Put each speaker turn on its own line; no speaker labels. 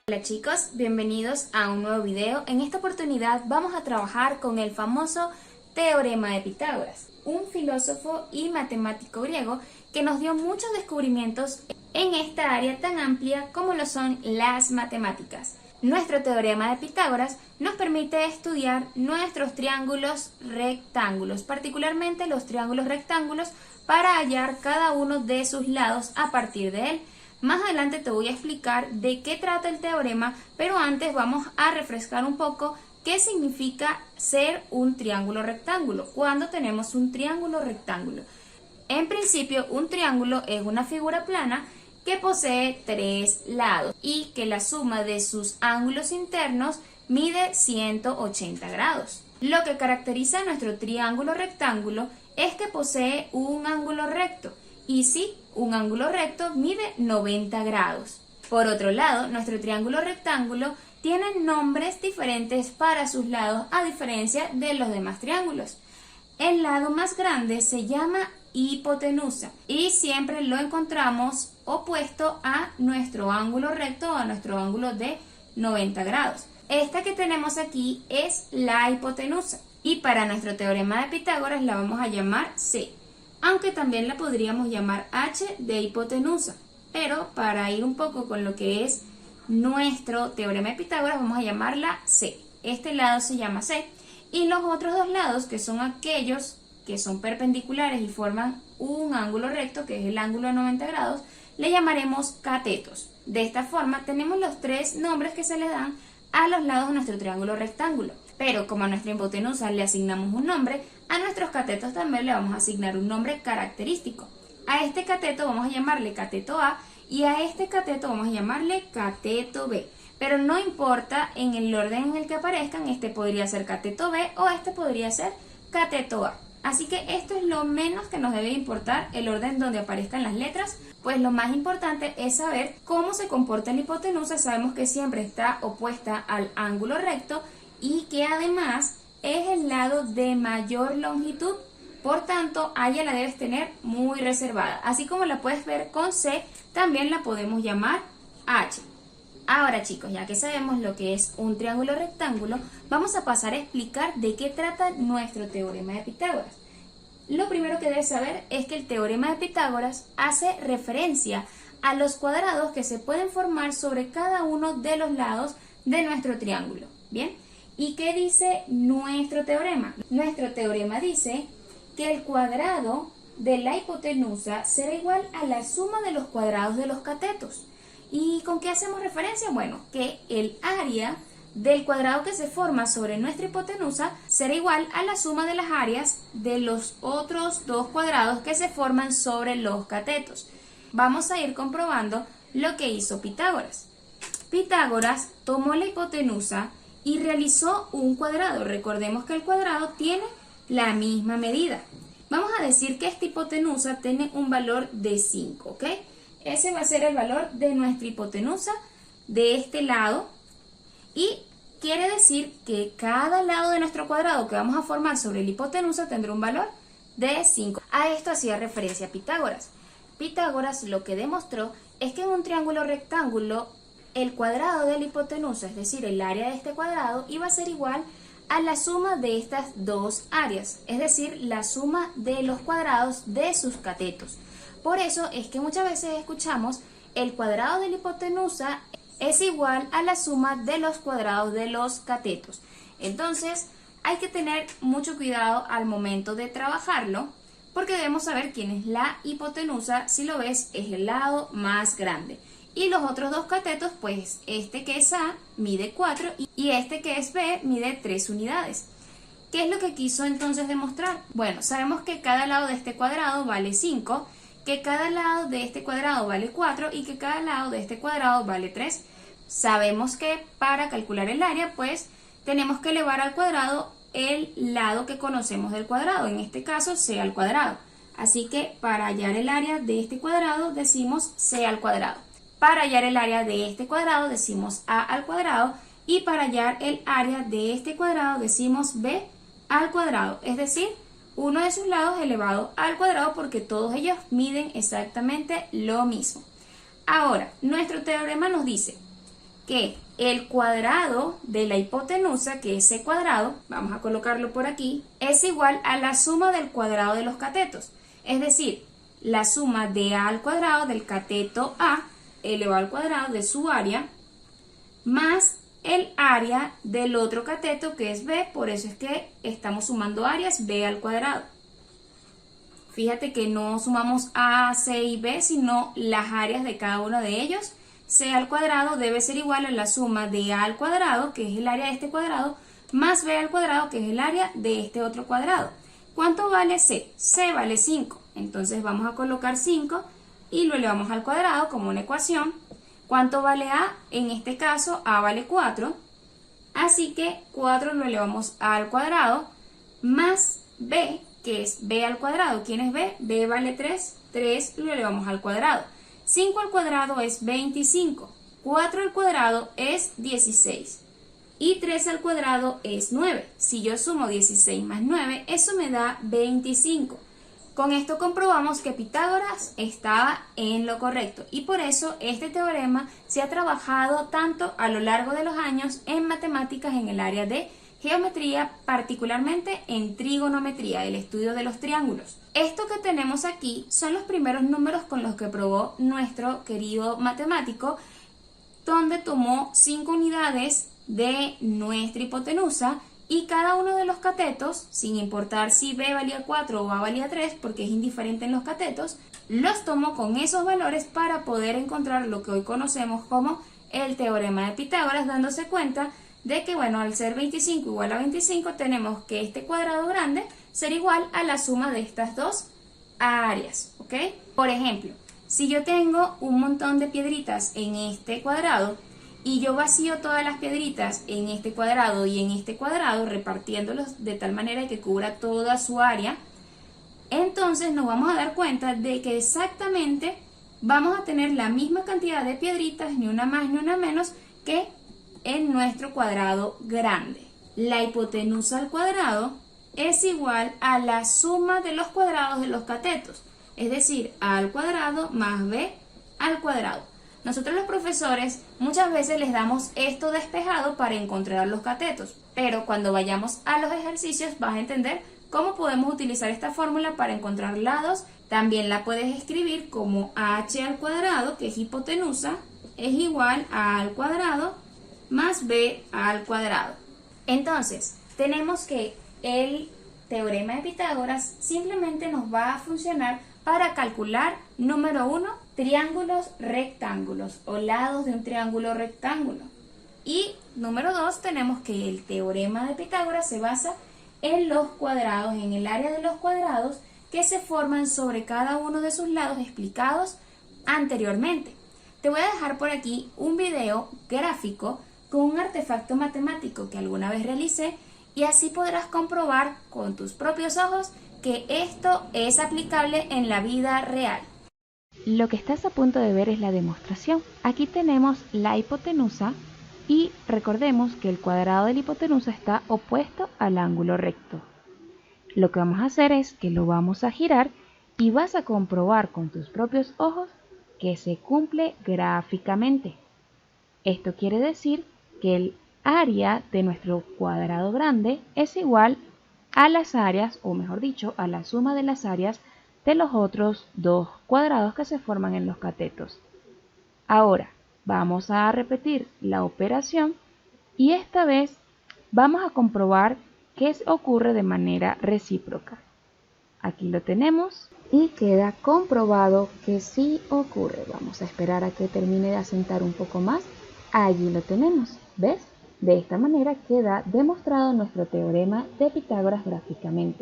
Hola chicos, bienvenidos a un nuevo video. En esta oportunidad vamos a trabajar con el famoso Teorema de Pitágoras, un filósofo y matemático griego que nos dio muchos descubrimientos en esta área tan amplia como lo son las matemáticas. Nuestro Teorema de Pitágoras nos permite estudiar nuestros triángulos rectángulos, particularmente los triángulos rectángulos, para hallar cada uno de sus lados a partir de él. Más adelante te voy a explicar de qué trata el teorema, pero antes vamos a refrescar un poco qué significa ser un triángulo rectángulo. Cuando tenemos un triángulo rectángulo, en principio un triángulo es una figura plana que posee tres lados y que la suma de sus ángulos internos mide 180 grados. Lo que caracteriza a nuestro triángulo rectángulo es que posee un ángulo recto. Y sí, un ángulo recto mide 90 grados. Por otro lado, nuestro triángulo rectángulo tiene nombres diferentes para sus lados a diferencia de los demás triángulos. El lado más grande se llama hipotenusa y siempre lo encontramos opuesto a nuestro ángulo recto o a nuestro ángulo de 90 grados. Esta que tenemos aquí es la hipotenusa y para nuestro teorema de Pitágoras la vamos a llamar C. Aunque también la podríamos llamar H de hipotenusa, pero para ir un poco con lo que es nuestro teorema de Pitágoras vamos a llamarla C. Este lado se llama C y los otros dos lados, que son aquellos que son perpendiculares y forman un ángulo recto, que es el ángulo de 90 grados, le llamaremos catetos. De esta forma tenemos los tres nombres que se le dan a los lados de nuestro triángulo rectángulo. Pero como a nuestra hipotenusa le asignamos un nombre, a nuestros catetos también le vamos a asignar un nombre característico. A este cateto vamos a llamarle cateto A y a este cateto vamos a llamarle cateto B. Pero no importa en el orden en el que aparezcan, este podría ser cateto B o este podría ser cateto A. Así que esto es lo menos que nos debe importar, el orden donde aparezcan las letras, pues lo más importante es saber cómo se comporta la hipotenusa. Sabemos que siempre está opuesta al ángulo recto y que además es el lado de mayor longitud, por tanto a ella la debes tener muy reservada. Así como la puedes ver con C, también la podemos llamar H. Ahora chicos, ya que sabemos lo que es un triángulo rectángulo, vamos a pasar a explicar de qué trata nuestro teorema de Pitágoras. Lo primero que debes saber es que el teorema de Pitágoras hace referencia a los cuadrados que se pueden formar sobre cada uno de los lados de nuestro triángulo. ¿Bien? ¿Y qué dice nuestro teorema? Nuestro teorema dice que el cuadrado de la hipotenusa será igual a la suma de los cuadrados de los catetos. ¿Y con qué hacemos referencia? Bueno, que el área del cuadrado que se forma sobre nuestra hipotenusa será igual a la suma de las áreas de los otros dos cuadrados que se forman sobre los catetos. Vamos a ir comprobando lo que hizo Pitágoras. Pitágoras tomó la hipotenusa y realizó un cuadrado. Recordemos que el cuadrado tiene la misma medida. Vamos a decir que esta hipotenusa tiene un valor de 5, ¿ok? Ese va a ser el valor de nuestra hipotenusa de este lado y quiere decir que cada lado de nuestro cuadrado que vamos a formar sobre la hipotenusa tendrá un valor de 5. A esto hacía referencia Pitágoras. Pitágoras lo que demostró es que en un triángulo rectángulo el cuadrado de la hipotenusa, es decir, el área de este cuadrado, iba a ser igual a la suma de estas dos áreas, es decir, la suma de los cuadrados de sus catetos. Por eso es que muchas veces escuchamos el cuadrado de la hipotenusa es igual a la suma de los cuadrados de los catetos. Entonces, hay que tener mucho cuidado al momento de trabajarlo, porque debemos saber quién es la hipotenusa. Si lo ves, es el lado más grande. Y los otros dos catetos, pues este que es A mide 4 y este que es B mide 3 unidades. ¿Qué es lo que quiso entonces demostrar? Bueno, sabemos que cada lado de este cuadrado vale 5, que cada lado de este cuadrado vale 4 y que cada lado de este cuadrado vale 3. Sabemos que para calcular el área, pues tenemos que elevar al cuadrado el lado que conocemos del cuadrado, en este caso C al cuadrado. Así que para hallar el área de este cuadrado decimos C al cuadrado. Para hallar el área de este cuadrado decimos A al cuadrado y para hallar el área de este cuadrado decimos B al cuadrado, es decir, uno de sus lados elevado al cuadrado porque todos ellos miden exactamente lo mismo. Ahora, nuestro teorema nos dice que el cuadrado de la hipotenusa, que es c cuadrado, vamos a colocarlo por aquí, es igual a la suma del cuadrado de los catetos. Es decir, la suma de a al cuadrado del cateto A elevado al cuadrado de su área más el área del otro cateto que es B, por eso es que estamos sumando áreas B al cuadrado. Fíjate que no sumamos A, C y B, sino las áreas de cada uno de ellos. C al cuadrado debe ser igual a la suma de A al cuadrado, que es el área de este cuadrado, más B al cuadrado, que es el área de este otro cuadrado. ¿Cuánto vale C? C vale 5. Entonces vamos a colocar 5 y lo elevamos al cuadrado como una ecuación. ¿Cuánto vale A? En este caso A vale 4. Así que 4 lo elevamos a al cuadrado más B, que es B al cuadrado. ¿Quién es B? B vale 3. 3 lo elevamos al cuadrado. 5 al cuadrado es 25. 4 al cuadrado es 16. Y 3 al cuadrado es 9. Si yo sumo 16 más 9, eso me da 25. Con esto comprobamos que Pitágoras estaba en lo correcto y por eso este teorema se ha trabajado tanto a lo largo de los años en matemáticas en el área de geometría, particularmente en trigonometría, el estudio de los triángulos. Esto que tenemos aquí son los primeros números con los que probó nuestro querido matemático, donde tomó 5 unidades de nuestra hipotenusa y cada uno de los catetos, sin importar si B valía 4 o A valía 3, porque es indiferente en los catetos, los tomó con esos valores para poder encontrar lo que hoy conocemos como el teorema de Pitágoras, dándose cuenta de que, bueno, al ser 25 igual a 25, tenemos que este cuadrado grande será igual a la suma de estas dos áreas, ¿ok? Por ejemplo, si yo tengo un montón de piedritas en este cuadrado, y yo vacío todas las piedritas en este cuadrado y en este cuadrado, repartiéndolos de tal manera que cubra toda su área, entonces nos vamos a dar cuenta de que exactamente vamos a tener la misma cantidad de piedritas, ni una más ni una menos, que en nuestro cuadrado grande. La hipotenusa al cuadrado es igual a la suma de los cuadrados de los catetos, es decir, A al cuadrado más B al cuadrado. Nosotros los profesores muchas veces les damos esto despejado para encontrar los catetos, pero cuando vayamos a los ejercicios vas a entender cómo podemos utilizar esta fórmula para encontrar lados. También la puedes escribir como h al cuadrado, que es hipotenusa, es igual a al cuadrado más b al cuadrado. Entonces, tenemos que el teorema de Pitágoras simplemente nos va a funcionar para calcular, número 1, triángulos rectángulos o lados de un triángulo rectángulo. Y número 2, tenemos que el teorema de Pitágoras se basa en los cuadrados, en el área de los cuadrados que se forman sobre cada uno de sus lados explicados anteriormente. Te voy a dejar por aquí un video gráfico con un artefacto matemático que alguna vez realicé y así podrás comprobar con tus propios ojos que esto es aplicable en la vida real.
Lo que estás a punto de ver es la demostración. Aquí tenemos la hipotenusa y recordemos que el cuadrado de la hipotenusa está opuesto al ángulo recto. Lo que vamos a hacer es que lo vamos a girar y vas a comprobar con tus propios ojos que se cumple gráficamente. Esto quiere decir que el área de nuestro cuadrado grande es igual a las áreas, o mejor dicho, a la suma de las áreas de los otros dos cuadrados que se forman en los catetos. Ahora vamos a repetir la operación y esta vez vamos a comprobar que ocurre de manera recíproca. Aquí lo tenemos y queda comprobado que sí ocurre. Vamos a esperar a que termine de asentar un poco más. Allí lo tenemos, ¿ves? De esta manera queda demostrado nuestro teorema de Pitágoras gráficamente.